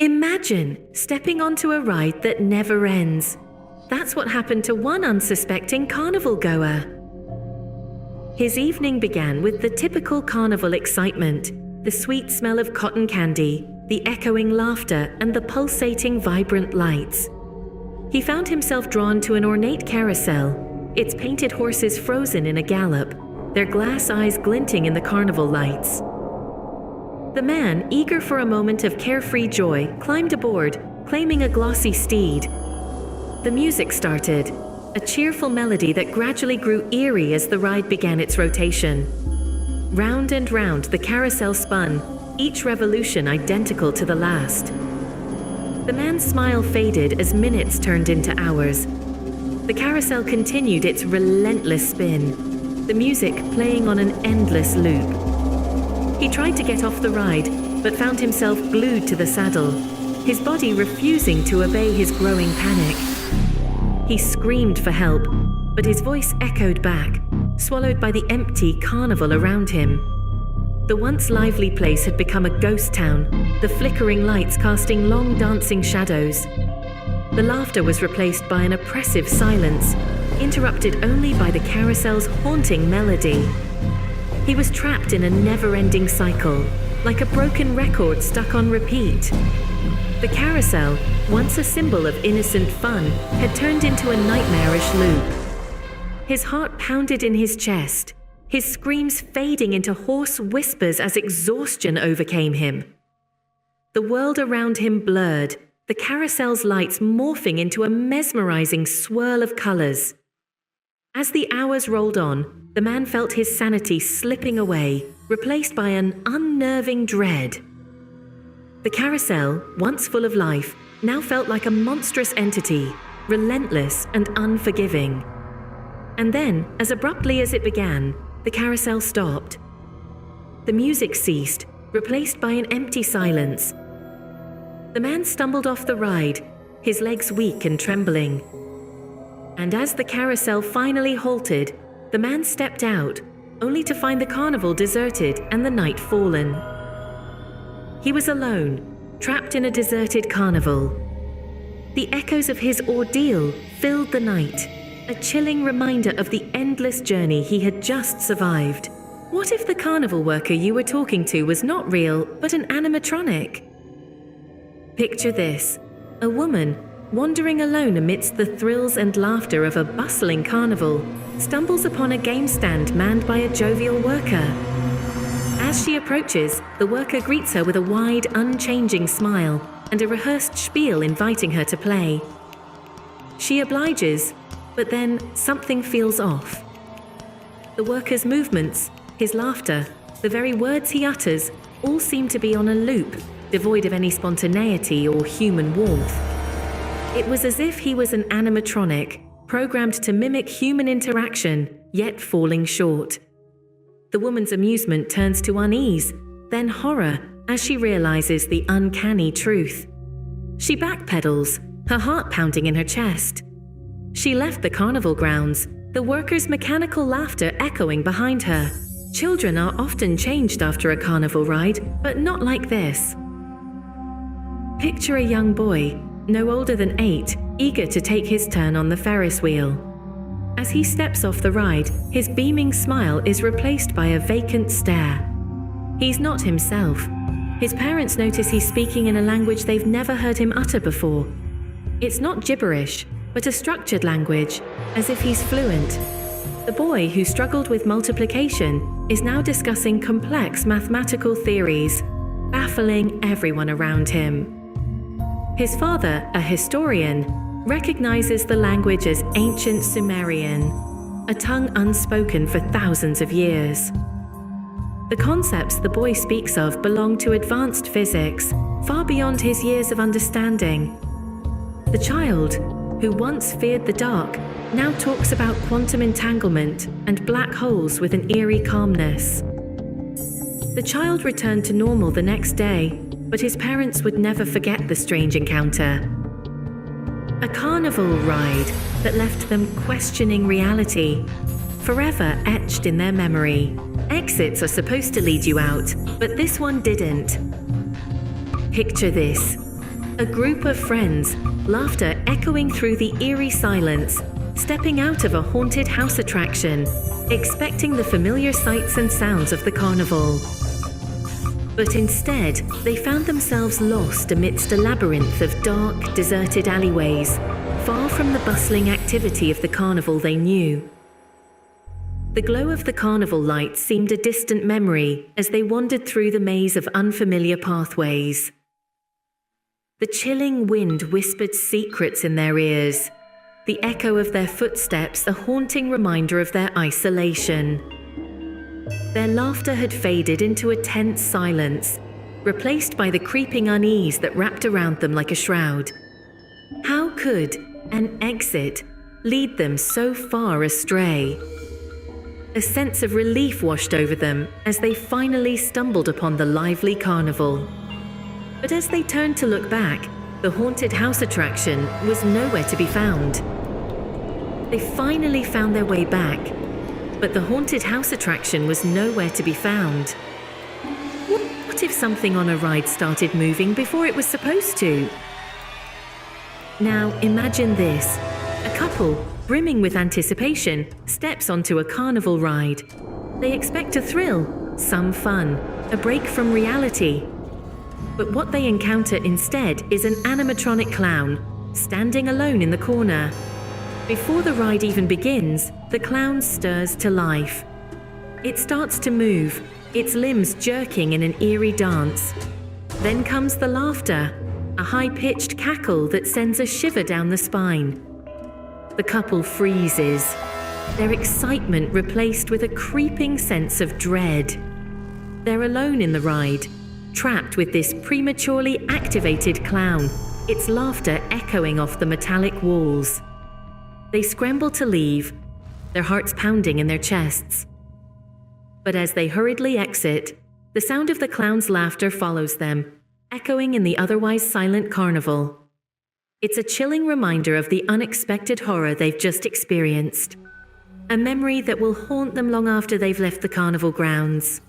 Imagine stepping onto a ride that never ends. That's what happened to one unsuspecting carnival goer. His evening began with the typical carnival excitement, the sweet smell of cotton candy, the echoing laughter, and the pulsating, vibrant lights. He found himself drawn to an ornate carousel, its painted horses frozen in a gallop, their glass eyes glinting in the carnival lights. The man, eager for a moment of carefree joy, climbed aboard, claiming a glossy steed. The music started, a cheerful melody that gradually grew eerie as the ride began its rotation. Round and round the carousel spun, each revolution identical to the last. The man's smile faded as minutes turned into hours. The carousel continued its relentless spin, the music playing on an endless loop. He tried to get off the ride, but found himself glued to the saddle, his body refusing to obey his growing panic. He screamed for help, but his voice echoed back, swallowed by the empty carnival around him. The once lively place had become a ghost town, the flickering lights casting long dancing shadows. The laughter was replaced by an oppressive silence, interrupted only by the carousel's haunting melody. He was trapped in a never-ending cycle, like a broken record stuck on repeat. The carousel, once a symbol of innocent fun, had turned into a nightmarish loop. His heart pounded in his chest, his screams fading into hoarse whispers as exhaustion overcame him. The world around him blurred, the carousel's lights morphing into a mesmerizing swirl of colors. As the hours rolled on, the man felt his sanity slipping away, replaced by an unnerving dread. The carousel, once full of life, now felt like a monstrous entity, relentless and unforgiving. And then, as abruptly as it began, the carousel stopped. The music ceased, replaced by an empty silence. The man stumbled off the ride, his legs weak and trembling. And as the carousel finally halted, the man stepped out, only to find the carnival deserted and the night fallen. He was alone, trapped in a deserted carnival. The echoes of his ordeal filled the night, a chilling reminder of the endless journey he had just survived. What if the carnival worker you were talking to was not real, but an animatronic? Picture this: a woman, wandering alone amidst the thrills and laughter of a bustling carnival, stumbles upon a game stand manned by a jovial worker. As she approaches, the worker greets her with a wide, unchanging smile and a rehearsed spiel inviting her to play. She obliges, but then something feels off. The worker's movements, his laughter, the very words he utters, all seem to be on a loop, devoid of any spontaneity or human warmth. It was as if he was an animatronic, programmed to mimic human interaction, yet falling short. The woman's amusement turns to unease, then horror, as she realizes the uncanny truth. She backpedals, her heart pounding in her chest. She left the carnival grounds, the worker's mechanical laughter echoing behind her. Children are often changed after a carnival ride, but not like this. Picture a young boy, no older than 8, eager to take his turn on the Ferris wheel. As he steps off the ride, his beaming smile is replaced by a vacant stare. He's not himself. His parents notice he's speaking in a language they've never heard him utter before. It's not gibberish, but a structured language, as if he's fluent. The boy who struggled with multiplication is now discussing complex mathematical theories, baffling everyone around him. His father, a historian, recognizes the language as ancient Sumerian, a tongue unspoken for thousands of years. The concepts the boy speaks of belong to advanced physics, far beyond his years of understanding. The child, who once feared the dark, now talks about quantum entanglement and black holes with an eerie calmness. The child returned to normal the next day, but his parents would never forget the strange encounter. A carnival ride that left them questioning reality, forever etched in their memory. Exits are supposed to lead you out, but this one didn't. Picture this: A group of friends, laughter echoing through the eerie silence, stepping out of a haunted house attraction, expecting the familiar sights and sounds of the carnival. But instead, they found themselves lost amidst a labyrinth of dark, deserted alleyways, far from the bustling activity of the carnival they knew. The glow of the carnival lights seemed a distant memory as they wandered through the maze of unfamiliar pathways. The chilling wind whispered secrets in their ears, the echo of their footsteps a haunting reminder of their isolation. Their laughter had faded into a tense silence, replaced by the creeping unease that wrapped around them like a shroud. How could an exit lead them so far astray? A sense of relief washed over them as they finally stumbled upon the lively carnival. But as they turned to look back, the haunted house attraction was nowhere to be found. They finally found their way back, but the haunted house attraction was nowhere to be found. What if something on a ride started moving before it was supposed to? Now imagine this. A couple, brimming with anticipation, steps onto a carnival ride. They expect a thrill, some fun, a break from reality. But what they encounter instead is an animatronic clown, standing alone in the corner. Before the ride even begins, the clown stirs to life. It starts to move, its limbs jerking in an eerie dance. Then comes the laughter, a high-pitched cackle that sends a shiver down the spine. The couple freezes, their excitement replaced with a creeping sense of dread. They're alone in the ride, trapped with this prematurely activated clown, its laughter echoing off the metallic walls. They scramble to leave, their hearts pounding in their chests. But as they hurriedly exit, the sound of the clown's laughter follows them, echoing in the otherwise silent carnival. It's a chilling reminder of the unexpected horror they've just experienced, a memory that will haunt them long after they've left the carnival grounds.